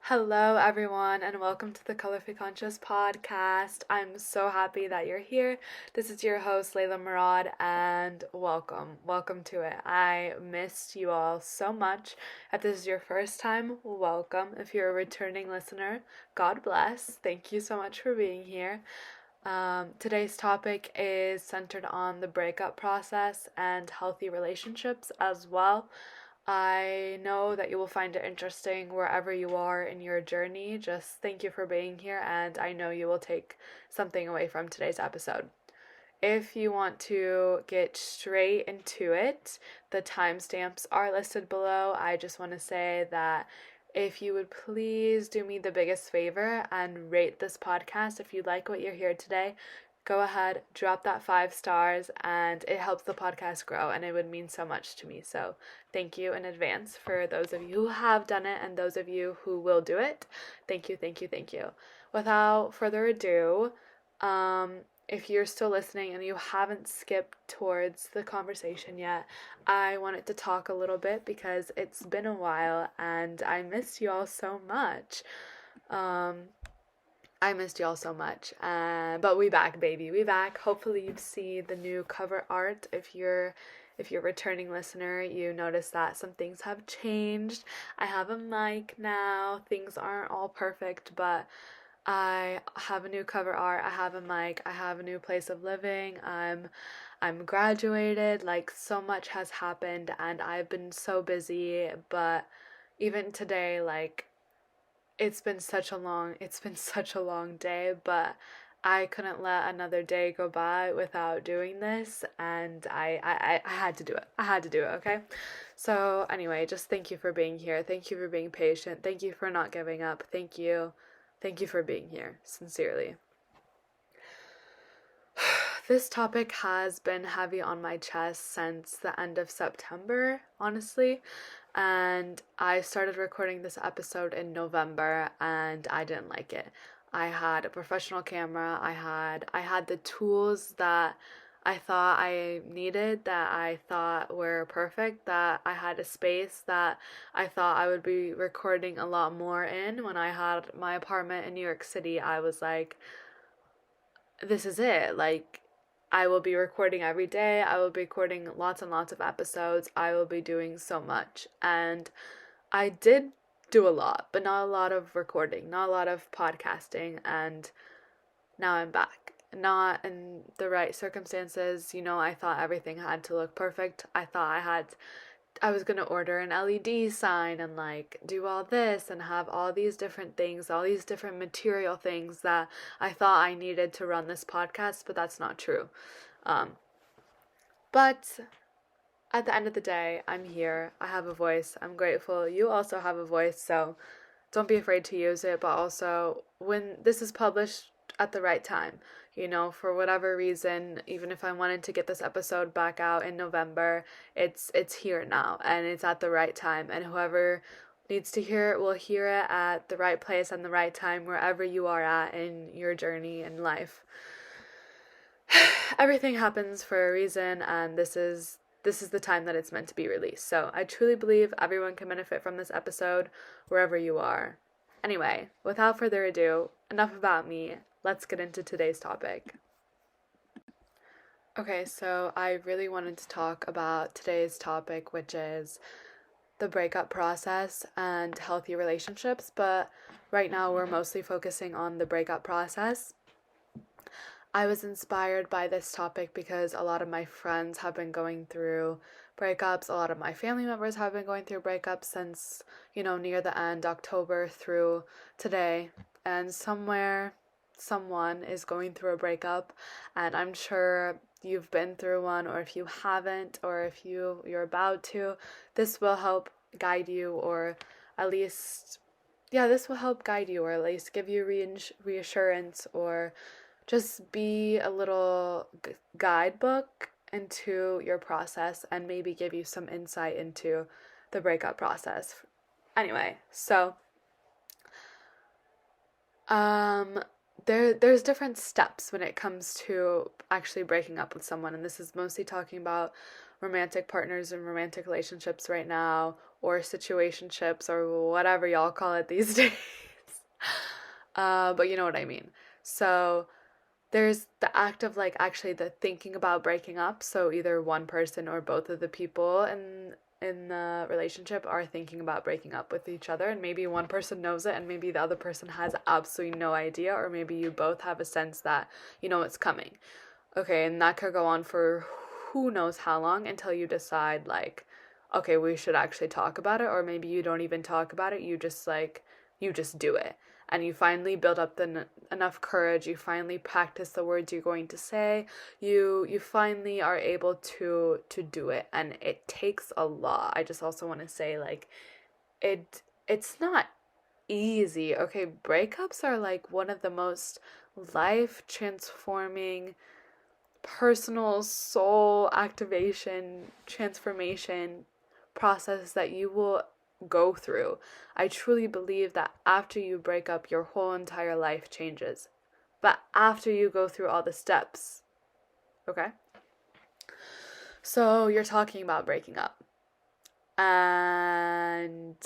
Hello, everyone, and welcome to the Colorfully Conscious podcast. I'm so happy that you're here. This is your host, Leylah Murad, and welcome. Welcome to it. I missed you all so much. If this is your first time, welcome. If you're a returning listener, God bless. Thank you so much for being here. Today's topic is centered on the breakup process and healthy relationships as well. I know that you will find it interesting wherever you are in your journey. Just thank you for being here, and I know you will take something away from today's episode. If you want to get straight into it, the timestamps are listed below. I just want to say that if you would please do me the biggest favor and rate this podcast if you like what you're here today, go ahead, drop that 5 stars, and it helps the podcast grow, and it would mean so much to me. So thank you in advance for those of you who have done it and those of you who will do it. Thank you, thank you, thank you. Without further ado, if you're still listening and you haven't skipped towards the conversation yet, I wanted to talk a little bit because it's been a while and I missed you all so much. I missed y'all so much, but we back, baby. We back. Hopefully you've seen the new cover art. If you're a returning listener, you notice that some things have changed. I have a mic now. Things aren't all perfect, but I have a new cover art. I have a mic. I have a new place of living. I'm graduated. Like, so much has happened, and I've been so busy. But even today, like, it's been such a long day, but I couldn't let another day go by without doing this, and I had to do it. I had to do it, okay? So anyway, just thank you for being here. Thank you for being patient. Thank you for not giving up. Thank you. Thank you for being here, sincerely. This topic has been heavy on my chest since the end of September, honestly. And I started recording this episode in November and I didn't like it. I had a professional camera. I had the tools that I thought I needed, that I thought were perfect, that I had a space that I thought I would be recording a lot more in. When I had my apartment in New York City, I was like, this is it. Like, I will be recording every day. I will be recording lots and lots of episodes. I will be doing so much. And I did do a lot, but not a lot of recording, not a lot of podcasting. And now I'm back. Not in the right circumstances. I thought everything had to look perfect. I was gonna order an LED sign and like do all this and have all these different things, all these different material things that I thought I needed to run this podcast, but that's not true. But at the end of the day, I'm here. I have a voice. I'm grateful. You also have a voice, so don't be afraid to use it, but also when this is published at the right time. For whatever reason, even if I wanted to get this episode back out in November, it's here now and it's at the right time, and whoever needs to hear it will hear it at the right place and the right time wherever you are at in your journey in life. Everything happens for a reason, and this is the time that it's meant to be released. So I truly believe everyone can benefit from this episode wherever you are. Anyway, without further ado, enough about me. Let's get into today's topic. Okay, so I really wanted to talk about today's topic, which is the breakup process and healthy relationships, but right now we're mostly focusing on the breakup process. I was inspired by this topic because a lot of my friends have been going through breakups. A lot of my family members have been going through breakups since, near the end, October through today. And someone is going through a breakup, and I'm sure you've been through one, or if you haven't, or if you're about to, this will help guide you, or at least this will help guide you, or at least give you reassurance, or just be a little guidebook into your process and maybe give you some insight into the breakup process. Anyway, so there's different steps when it comes to actually breaking up with someone, and this is mostly talking about romantic partners and romantic relationships right now, or situationships, or whatever y'all call it these days. But you know what I mean. So there's the act of like actually the thinking about breaking up. So either one person or both of the people in the relationship are thinking about breaking up with each other, and maybe one person knows it and maybe the other person has absolutely no idea, or maybe you both have a sense that you know it's coming. Okay, and that could go on for who knows how long until you decide like, okay, we should actually talk about it, or maybe you don't even talk about it, you just do it. And you finally build up enough courage, you finally practice the words you're going to say, you finally are able to do it, and it takes a lot. I just also want to say like it's not easy. Okay, breakups are like one of the most life transforming personal soul activation transformation process that you will go through. I truly believe that after you break up, your whole entire life changes. But after you go through all the steps, okay? So you're talking about breaking up. And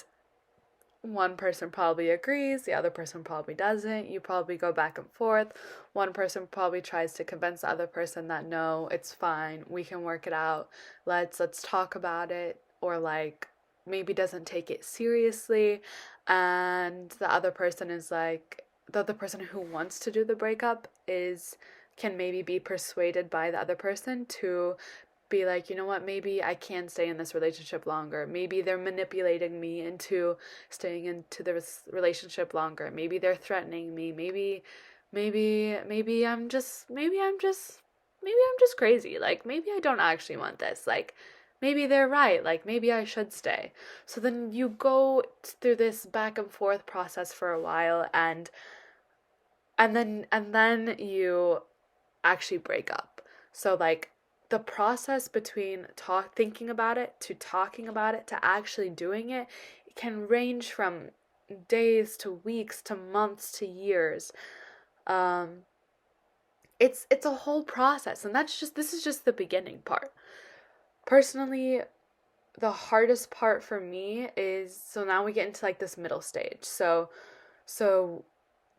one person probably agrees, the other person probably doesn't. You probably go back and forth. One person probably tries to convince the other person that no, it's fine, we can work it out. Let's talk about it, or like maybe doesn't take it seriously, and the other person who wants to do the breakup is can maybe be persuaded by the other person to be like, you know what, maybe I can stay in this relationship longer. Maybe they're manipulating me into staying into this relationship longer. Maybe they're threatening me. Maybe I'm just crazy. Like maybe I don't actually want this. Like maybe they're right. Like maybe I should stay. So then you go through this back and forth process for a while, and then you actually break up. So like the process between thinking about it to talking about it to actually doing it can range from days to weeks to months to years. Um, it's a whole process, and this is just the beginning part. Personally, the hardest part for me is, so now we get into like this middle stage. So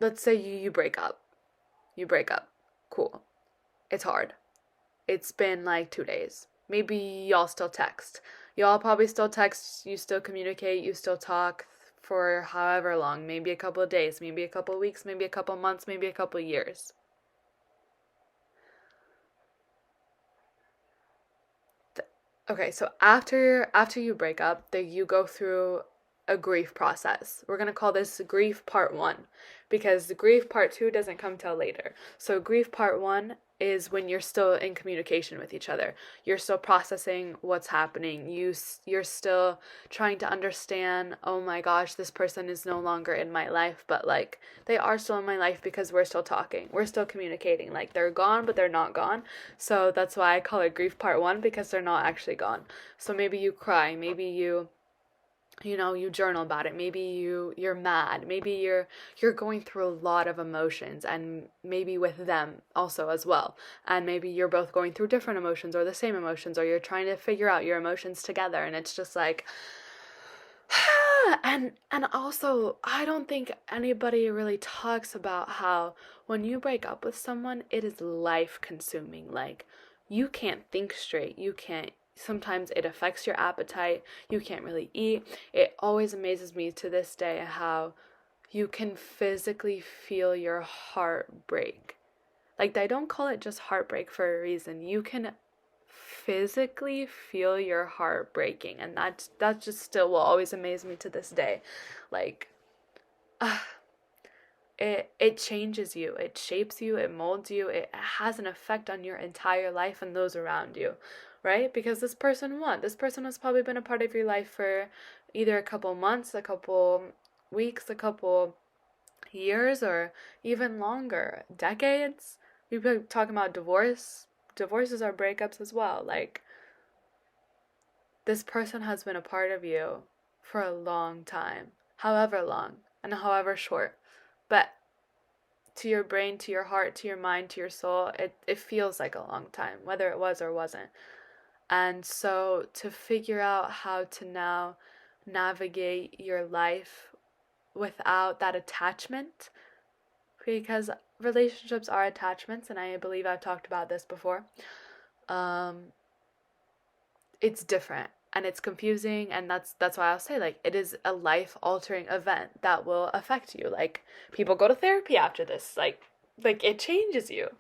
let's say you break up. You break up. Cool. It's hard. It's been like 2 days. Maybe y'all still text. Y'all probably still text, you still communicate, you still talk for however long. Maybe a couple of days, maybe a couple of weeks, maybe a couple of months, maybe a couple of years. Okay, so after you break up, then you go through a grief process. We're gonna call this grief part one, because the grief part two doesn't come till later. So grief part one is when you're still in communication with each other. You're still processing what's happening. You're still trying to understand, oh my gosh, this person is no longer in my life, but like they are still in my life because we're still talking. We're still communicating. Like they're gone, but they're not gone. So that's why I call it grief part one, because they're not actually gone. So maybe you cry, maybe you journal about it, maybe you're mad, maybe you're going through a lot of emotions, and maybe with them also as well, and maybe you're both going through different emotions or the same emotions, or you're trying to figure out your emotions together, and it's just like and also I don't think anybody really talks about how when you break up with someone, it is life consuming. Like you can't think straight, you can't, sometimes it affects your appetite, you can't really eat. It always amazes me to this day how you can physically feel your heart break. Like they don't call it just heartbreak for a reason. You can physically feel your heart breaking, and that just still will always amaze me to this day. Like uh, it changes you, it shapes you, it molds you, it has an effect on your entire life and those around you, right? Because this person has probably been a part of your life for either a couple months, a couple weeks, a couple years, or even longer, decades. We've been talking about divorces are breakups as well. Like this person has been a part of you for a long time, however long and however short. But to your brain, to your heart, to your mind, to your soul, it feels like a long time, whether it was or wasn't. And so to figure out how to now navigate your life without that attachment because relationships are attachments, and I believe I've talked about this before. It's different and it's confusing, and that's why I'll say, like, it is a life altering event that will affect you. Like, people go to therapy after this. Like it changes you.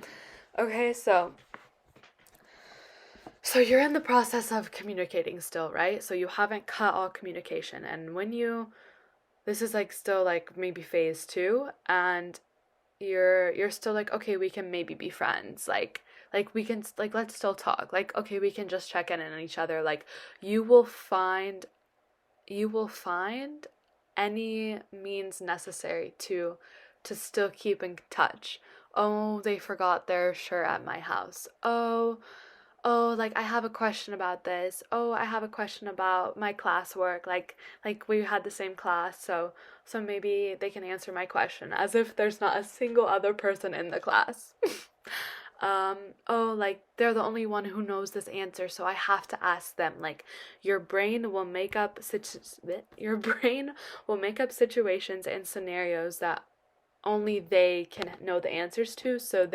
Okay, so you're in the process of communicating still, right? So you haven't cut all communication, and this is like still like maybe phase 2, and you're still like, okay, we can maybe be friends, like we can, like, let's still talk, like, okay, we can just check in on each other. Like, you will find any means necessary to still keep in touch. Oh, they forgot their shirt at my house. Oh, like, I have a question about this. Oh, I have a question about my classwork. Like we had the same class, so maybe they can answer my question, as if there's not a single other person in the class. Oh, like, they're the only one who knows this answer, so I have to ask them. Like, your brain will make up situations and scenarios that only they can know the answers to, so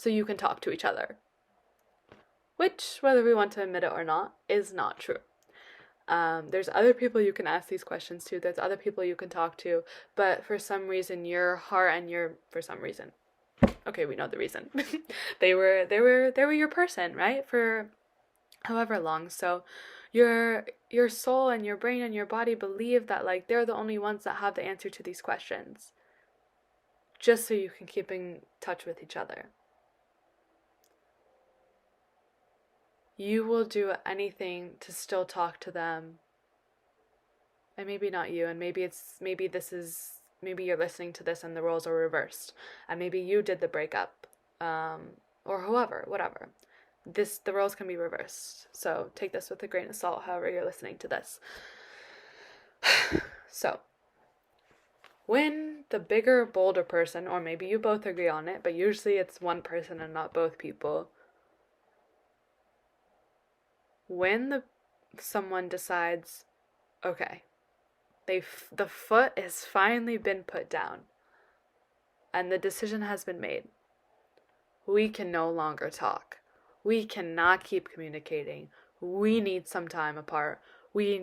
you can talk to each other. Which, whether we want to admit it or not, is not true. There's other people you can ask these questions to. There's other people you can talk to, but for some reason, for some reason, okay, we know the reason. they were your person, right? For however long. So your soul and your brain and your body believe that, like, they're the only ones that have the answer to these questions, just so you can keep in touch with each other. You will do anything to still talk to them. And maybe not you, and maybe you're listening to this and the roles are reversed, and maybe you did the breakup, or whatever. The roles can be reversed. So take this with a grain of salt, however you're listening to this. So, when the bigger, bolder person, or maybe you both agree on it, but usually it's one person and not both people, when someone decides, okay, the foot has finally been put down and the decision has been made, we can no longer talk. We cannot keep communicating. We need some time apart. We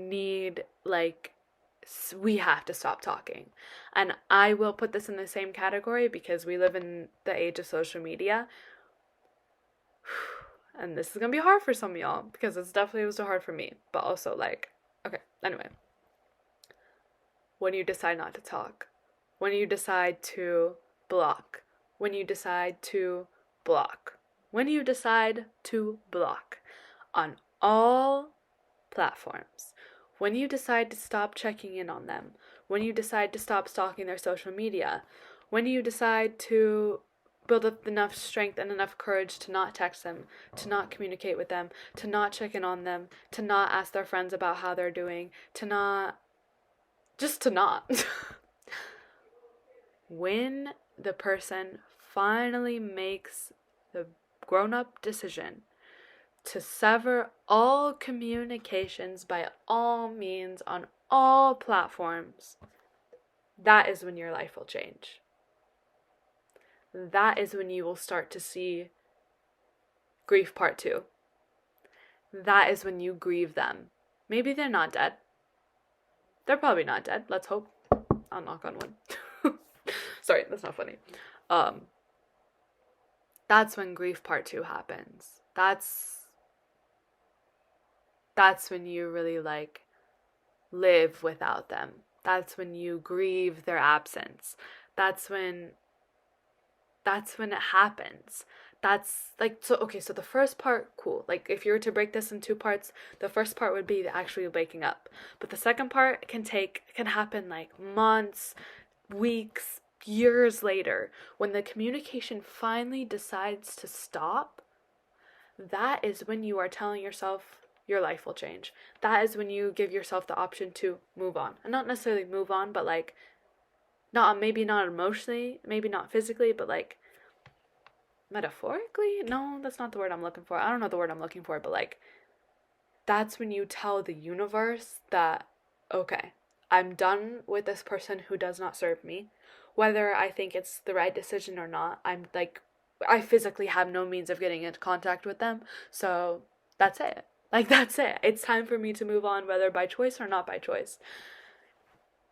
have to stop talking. And I will put this in the same category because we live in the age of social media. And this is going to be hard for some of y'all, because it definitely was hard for me. But also, like, okay, anyway. When you decide not to talk. When you decide to block. When you decide to block. When you decide to block. On all platforms. When you decide to stop checking in on them. When you decide to stop stalking their social media. When you decide to build up enough strength and enough courage to not text them, to not communicate with them, to not check in on them, to not ask their friends about how they're doing, to not. When the person finally makes the grown-up decision to sever all communications by all means on all platforms, that is when your life will change. That is when you will start to see grief part 2. That is when you grieve them. Maybe they're not dead. They're probably not dead. Let's hope. I'll knock on wood. Sorry, that's not funny. That's when grief part 2 happens. That's when you really, like, live without them. That's when you grieve their absence. That's when it happens. That's like, so the first part, cool. Like, if you were to break this in 2 parts, the first part would be actually waking up. But the second part can happen like months, weeks, years later, when the communication finally decides to stop. That is when you are telling yourself your life will change. That is when you give yourself the option to move on. And not necessarily move on, but like, maybe not emotionally, maybe not physically, but like metaphorically? No, that's not the word I'm looking for. I don't know the word I'm looking for, but like, that's when you tell the universe that, okay, I'm done with this person who does not serve me. Whether I think it's the right decision or not, I physically have no means of getting into contact with them. So that's it. Like, that's it. It's time for me to move on, whether by choice or not by choice.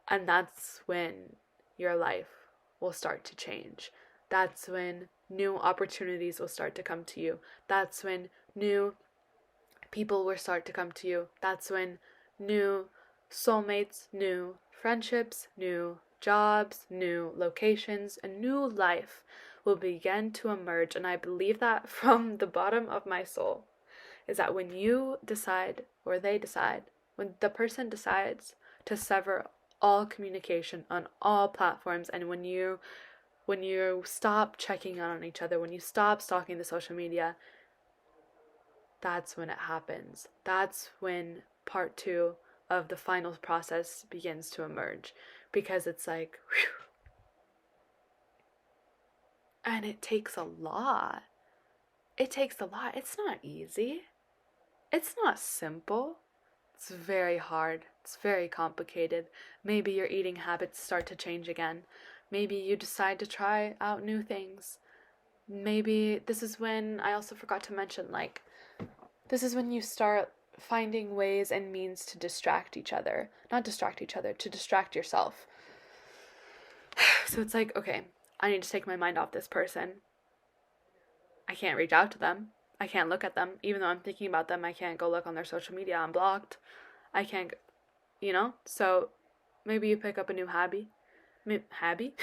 And that's when your life will start to change. That's when new opportunities will start to come to you. That's when new people will start to come to you. That's when new soulmates, new friendships, new jobs, new locations, a new life will begin to emerge. And I believe that from the bottom of my soul, is that when you decide, or they decide, when the person decides to sever all communication on all platforms, and when you stop checking on each other, when you stop stalking the social media, that's when it happens. That's when part 2 of the final process begins to emerge, because it's like, whew. And it takes a lot. It takes a lot. It's not easy. It's not simple. It's very hard. It's very complicated. Maybe your eating habits start to change again. Maybe you decide to try out new things. Maybe this is when, I also forgot to mention, like, this is when you start finding ways and means to distract each other. Not distract each other, to distract yourself. So it's like, okay, I need to take my mind off this person. I can't reach out to them. I can't look at them. Even though I'm thinking about them, I can't go look on their social media. I'm blocked. I can't, So maybe you pick up a new hobby. Hobby?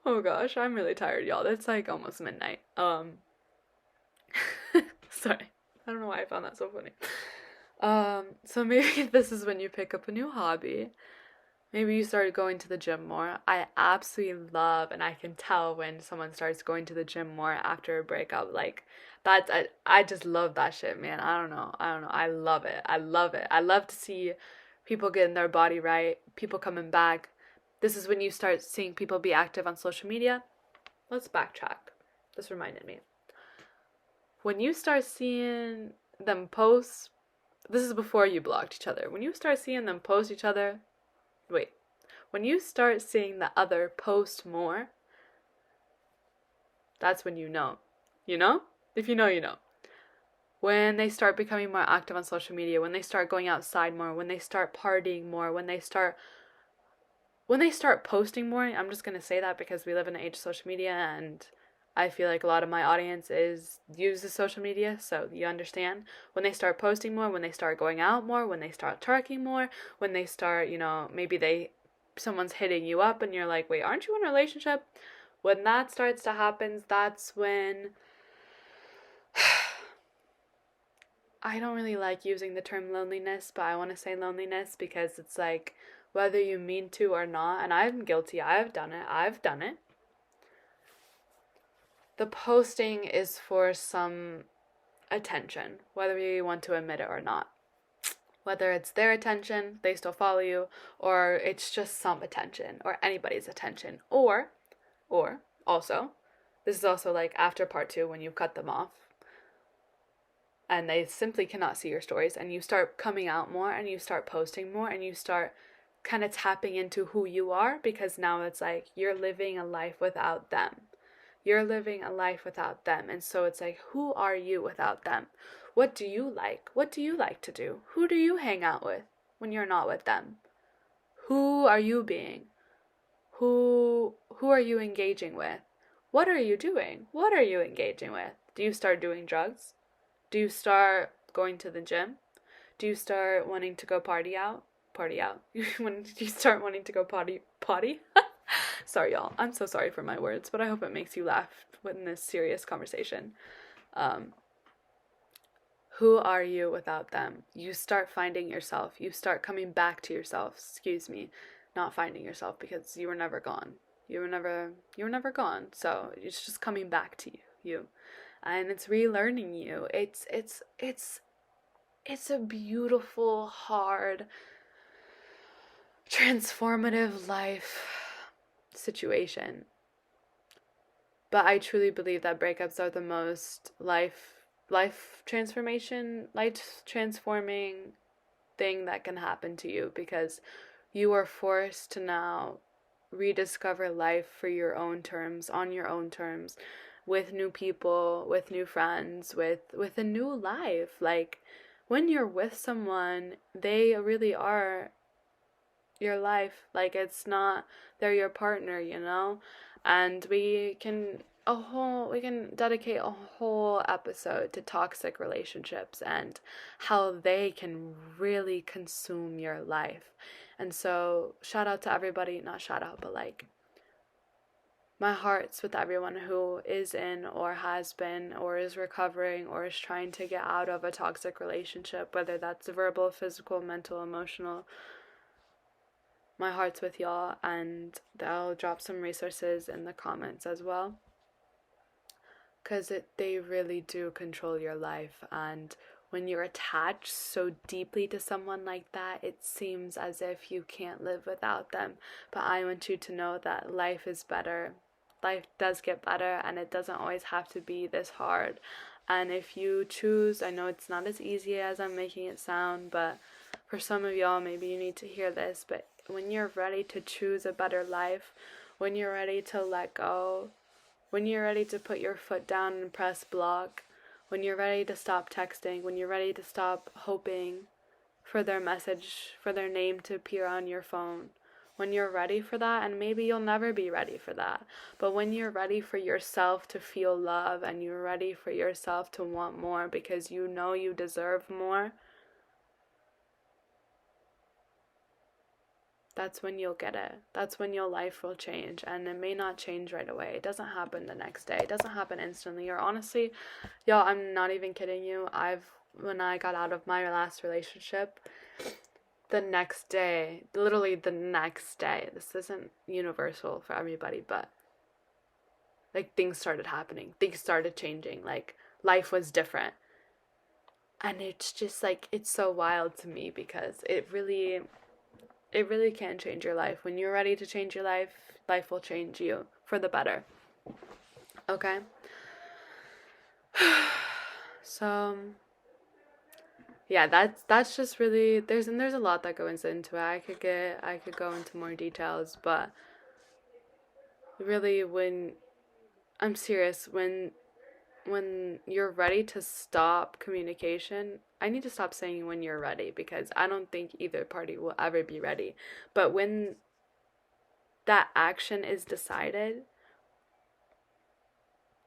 Oh gosh, I'm really tired, y'all. It's like almost midnight. Sorry. I don't know why I found that so funny. So maybe this is when you pick up a new hobby. Maybe you started going to the gym more. I absolutely love, and I can tell when someone starts going to the gym more after a breakup. Like, I just love that shit, man. I don't know. I love it. I love to see people getting their body right, people coming back. This is when you start seeing people be active on social media. Let's backtrack. This reminded me. When you start seeing them post, this is before you blocked each other. When you start seeing them post each other, when you start seeing the other post more, that's when you know. You know? If you know, you know. When they start becoming more active on social media, when they start going outside more, when they start partying more, when they start posting more. I'm just going to say that because we live in an age of social media, and I feel like a lot of my audience uses social media, so you understand. When they start posting more, when they start going out more, when they start talking more, when they start, maybe someone's hitting you up and you're like, wait, aren't you in a relationship? When that starts to happen, that's when I don't really like using the term loneliness, but I want to say loneliness because it's like, whether you mean to or not, and I'm guilty, I've done it. The posting is for some attention, whether you want to admit it or not. Whether it's their attention, they still follow you, or it's just some attention, or anybody's attention. Or also, this is also like after part 2 when you cut them off, and they simply cannot see your stories, and you start coming out more, and you start posting more, and you start kind of tapping into who you are, because now it's like you're living a life without them. You're living a life without them. And so it's like, who are you without them? What do you like? What do you like to do? Who do you hang out with when you're not with them? Who are you being? Who are you engaging with? What are you doing? What are you engaging with? Do you start doing drugs? Do you start going to the gym? Do you start wanting to go party out? When do you start wanting to go potty? Sorry, y'all. I'm so sorry for my words, but I hope it makes you laugh in this serious conversation. Who are you without them? You start finding yourself. You start coming back to yourself. Excuse me, not finding yourself, because you were never gone. You were never gone. So it's just coming back to you, and it's relearning you. It's a beautiful, hard, transformative life situation. But I truly believe that breakups are the most life transforming thing that can happen to you, because you are forced to now rediscover life for your own terms, on your own terms, with new people, with new friends, with a new life. Like, when you're with someone, they really are your life. Like, it's not, they're your partner, you know? And we can dedicate a whole episode to toxic relationships and how they can really consume your life. And so, shout out to everybody, not shout out, but like, my heart's with everyone who is in or has been or is recovering or is trying to get out of a toxic relationship, whether that's verbal, physical, mental, emotional. My heart's with y'all, and I'll drop some resources in the comments as well, because they really do control your life. And when you're attached so deeply to someone like that, it seems as if you can't live without them. But I want you to know that life is better. Life does get better, and it doesn't always have to be this hard. And if you choose, I know it's not as easy as I'm making it sound, but for some of y'all, maybe you need to hear this, but when you're ready to choose a better life, when you're ready to let go, when you're ready to put your foot down and press block, when you're ready to stop texting, when you're ready to stop hoping for their message, for their name to appear on your phone, when you're ready for that, and maybe you'll never be ready for that, but when you're ready for yourself to feel love and you're ready for yourself to want more because you know you deserve more, that's when you'll get it. That's when your life will change. And it may not change right away. It doesn't happen the next day. It doesn't happen instantly. Or honestly, y'all, I'm not even kidding you. When I got out of my last relationship, the next day, literally the next day, this isn't universal for everybody, but like, things started happening. Things started changing. Like, life was different. And it's just like, it's so wild to me, because it really can change your life. When you're ready to change your life, life will change you for the better. Okay? So, yeah, that's just really, there's a lot that goes into it. I could go into more details, but really, when I'm serious, when you're ready to stop communication, I need to stop saying when you're ready, because I don't think either party will ever be ready. But when that action is decided,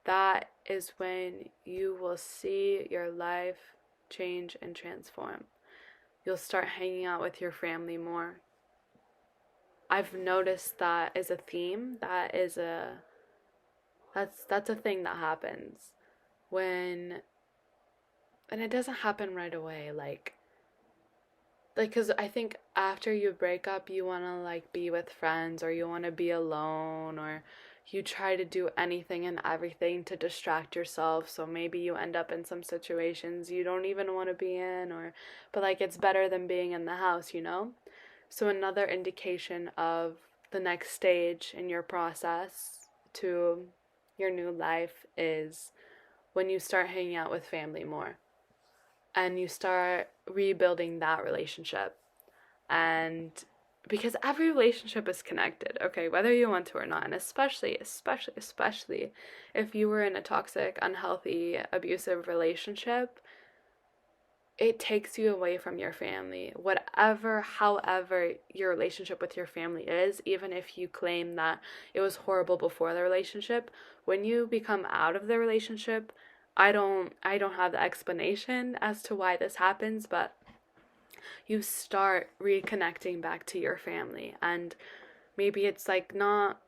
that is when you will see your life change and transform. You'll start hanging out with your family more. I've noticed that is a theme. That's a thing that happens when, and it doesn't happen right away, like, because I think after you break up, you want to like be with friends, or you want to be alone, or you try to do anything and everything to distract yourself. So maybe you end up in some situations you don't even want to be in, or, but like, it's better than being in the house, you know? So another indication of the next stage in your process to your new life is when you start hanging out with family more and you start rebuilding that relationship. And because every relationship is connected, okay, whether you want to or not, and especially if you were in a toxic, unhealthy, abusive relationship, it takes you away from your family. However your relationship with your family is, even if you claim that it was horrible before the relationship, when you become out of the relationship, I don't have the explanation as to why this happens, but you start reconnecting back to your family. And maybe it's like not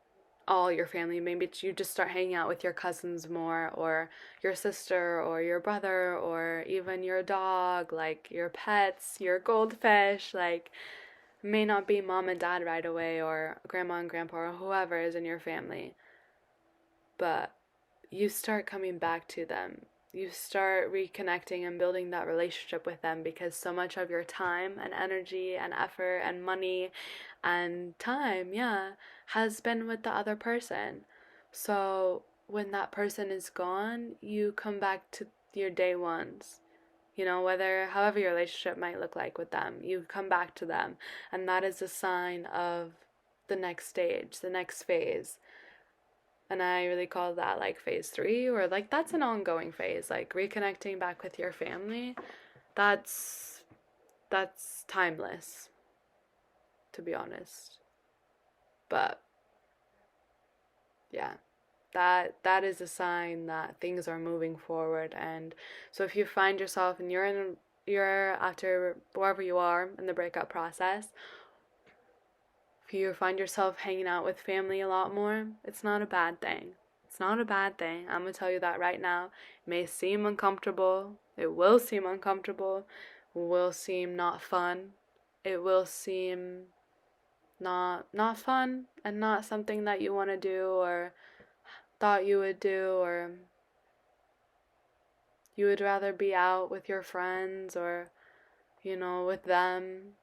all your family, maybe it's you just start hanging out with your cousins more, or your sister, or your brother, or even your dog, like your pets, your goldfish. Like, may not be mom and dad right away, or grandma and grandpa, or whoever is in your family, but you start coming back to them. You start reconnecting and building that relationship with them, because so much of your time and energy and effort and money and time, has been with the other person. So when that person is gone, you come back to your day ones. however your relationship might look like with them, you come back to them, and that is a sign of the next stage, the next phase. And I really call that like phase 3, or like that's an ongoing phase, like reconnecting back with your family. That's timeless, to be honest. But yeah, that is a sign that things are moving forward. And so if you find yourself and you're after wherever you are in the breakup process, if you find yourself hanging out with family a lot more, it's not a bad thing. It's not a bad thing. I'm going to tell you that right now. It may seem uncomfortable. It will seem uncomfortable. It will seem not fun. It will seem not fun and not something that you want to do or thought you would do, or you would rather be out with your friends or, with them.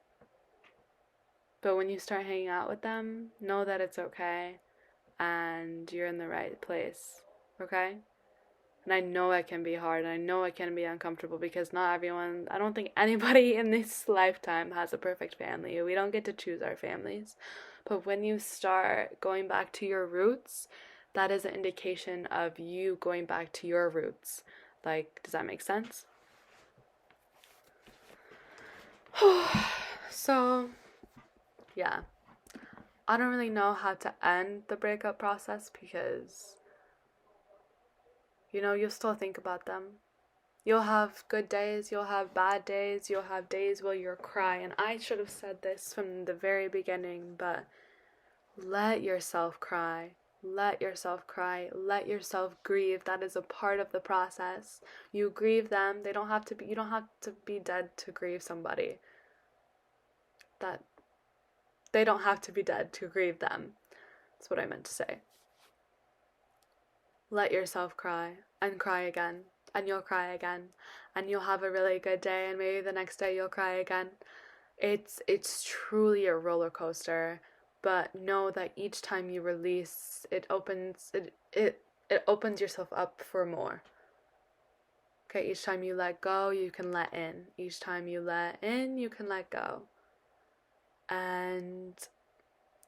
But when you start hanging out with them, know that it's okay and you're in the right place, okay? And I know it can be hard, and I know it can be uncomfortable, because not everyone, I don't think anybody in this lifetime has a perfect family. We don't get to choose our families. But when you start going back to your roots, that is an indication of you going back to your roots. Like, does that make sense? So, yeah. I don't really know how to end the breakup process, because, you'll still think about them. You'll have good days, you'll have bad days, you'll have days where you'll cry. And I should have said this from the very beginning, but let yourself cry. Let yourself cry. Let yourself grieve. That is a part of the process. You grieve them. You don't have to be dead to grieve somebody. They don't have to be dead to grieve them. That's what I meant to say. Let yourself cry and cry again, and you'll cry again, and you'll have a really good day, and maybe the next day you'll cry again. It's truly a roller coaster, but know that each time you release, it opens yourself up for more. Okay, each time you let go, you can let in. Each time you let in, you can let go. And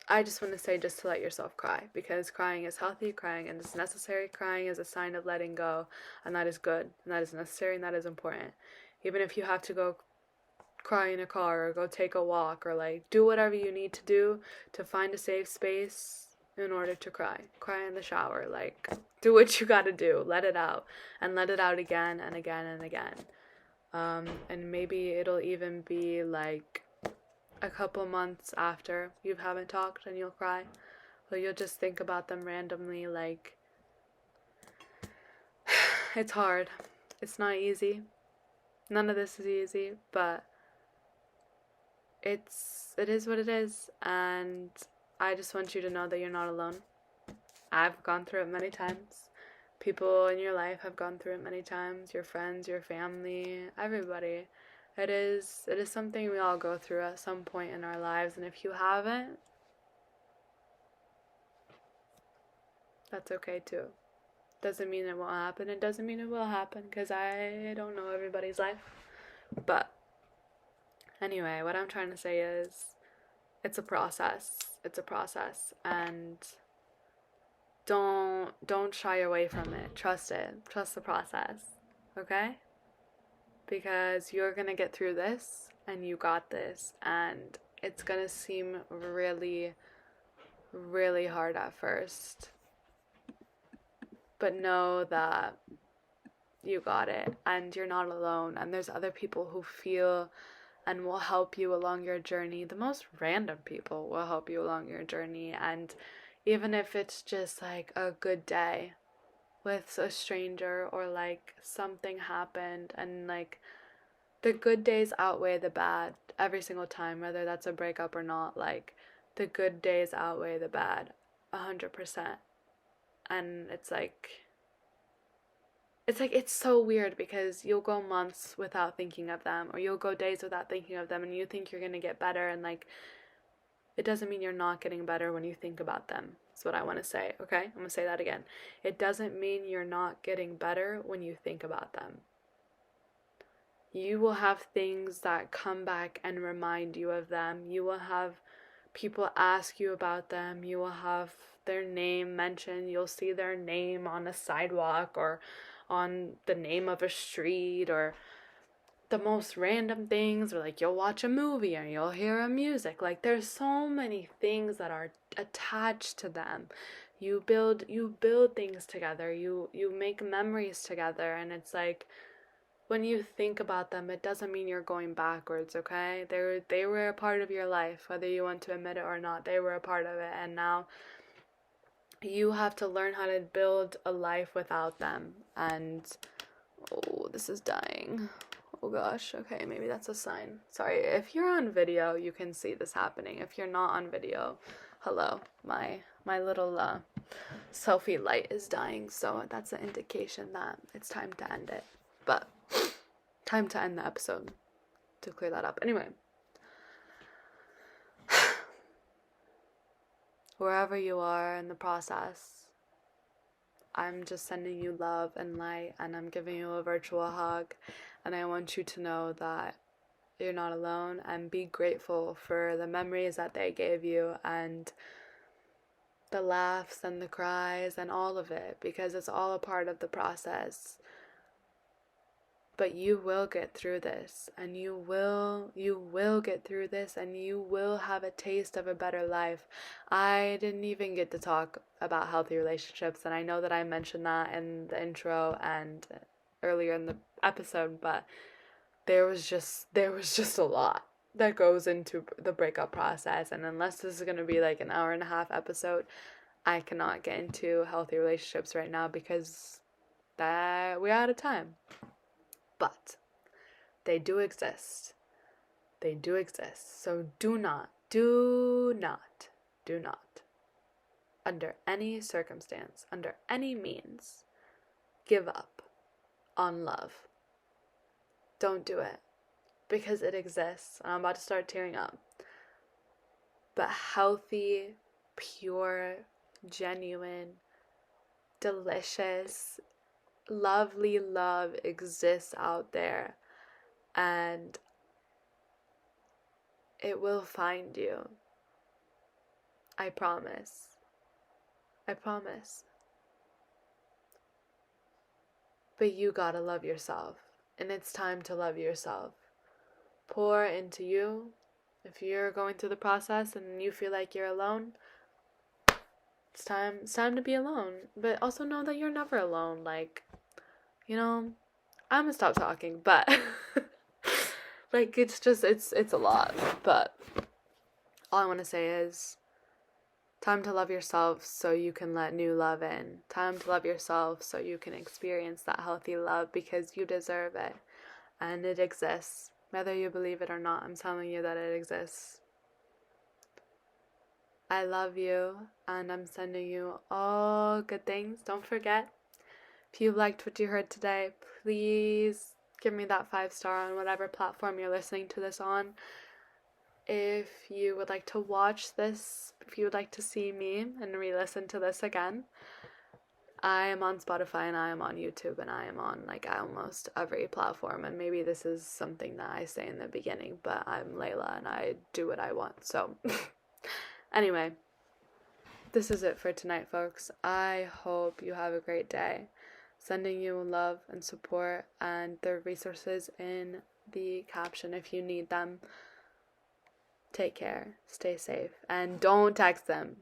I just want to say, just to let yourself cry, because crying is healthy, crying is necessary, crying is a sign of letting go, and that is good, and that is necessary, and that is important. Even if you have to go cry in a car, or go take a walk, or like do whatever you need to do to find a safe space in order to cry in the shower, like do what you gotta do, let it out, and let it out again and again and again. And maybe it'll even be like a couple months after you haven't talked, and you'll cry, or you'll just think about them randomly. Like, it's hard, it's not easy, none of this is easy, but it is what it is. And I just want you to know that you're not alone. I've gone through it many times. People in your life have gone through it many times. Your friends, your family, everybody. It is something we all go through at some point in our lives, and if you haven't, that's okay too. Doesn't mean it won't happen. It doesn't mean it will happen, because I don't know everybody's life. But anyway, what I'm trying to say is, it's a process. It's a process, and don't shy away from it. Trust it. Trust the process. Okay? Because you're gonna get through this, and you got this, and it's gonna seem really, really hard at first, but know that you got it, and you're not alone, and there's other people who feel and will help you along your journey. The most random people will help you along your journey, and even if it's just like a good day with a stranger, or like something happened, and like the good days outweigh the bad every single time, whether that's a breakup or not. Like, the good days outweigh the bad 100%. And it's so weird, because you'll go months without thinking of them, or you'll go days without thinking of them, and you think you're gonna get better, and like, it doesn't mean you're not getting better when you think about them. That's what I want to say, okay? I'm gonna say that again. It doesn't mean you're not getting better when you think about them. You will have things that come back and remind you of them. You will have people ask you about them. You will have their name mentioned. You'll see their name on a sidewalk or on the name of a street, or the most random things, or like you'll watch a movie or you'll hear a music. Like there's so many things that are attached to them. You build things together. You make memories together, and it's like, when you think about them, it doesn't mean you're going backwards, okay? They were a part of your life, whether you want to admit it or not. They were a part of it, and now you have to learn how to build a life without them. And oh, this is dying. Oh gosh, okay, maybe that's a sign. Sorry, if you're on video, you can see this happening. If you're not on video, hello, my little selfie light is dying, so that's an indication that it's time to end it. But time to end the episode, to clear that up. Anyway, wherever you are in the process, I'm just sending you love and light, and I'm giving you a virtual hug, and I want you to know that you're not alone, and be grateful for the memories that they gave you, and the laughs and the cries and all of it, because it's all a part of the process. But you will get through this, and you will get through this, and you will have a taste of a better life. I didn't even get to talk about healthy relationships, and I know that I mentioned that in the intro and earlier in the episode, but there was just a lot that goes into the breakup process, and unless this is going to be like an hour and a half episode, I cannot get into healthy relationships right now because we're out of time. But they do exist. They do exist. So do not, under any circumstance, under any means, give up on love. Don't do it. Because it exists. And I'm about to start tearing up. But healthy, pure, genuine, delicious, lovely love exists out there, and it will find you. I promise. But you gotta love yourself, and it's time to love yourself. Pour into you. If you're going through the process and you feel like you're alone, it's time to be alone. But also know that you're never alone. Like, I'm gonna stop talking, but like, it's a lot. But all I want to say is, time to love yourself so you can let new love in. Time to love yourself so you can experience that healthy love, because you deserve it. And it exists. Whether you believe it or not, I'm telling you that it exists. I love you, and I'm sending you all good things. Don't forget, if you liked what you heard today, please give me that 5-star on whatever platform you're listening to this on. If you would like to watch this, if you would like to see me and re-listen to this again, I am on Spotify, and I am on YouTube, and I am on like almost every platform. And maybe this is something that I say in the beginning, but I'm Leylah and I do what I want. So anyway, this is it for tonight, folks. I hope you have a great day. Sending you love and support, and the resources in the caption if you need them. Take care. Stay safe. And don't text them.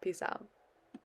Peace out.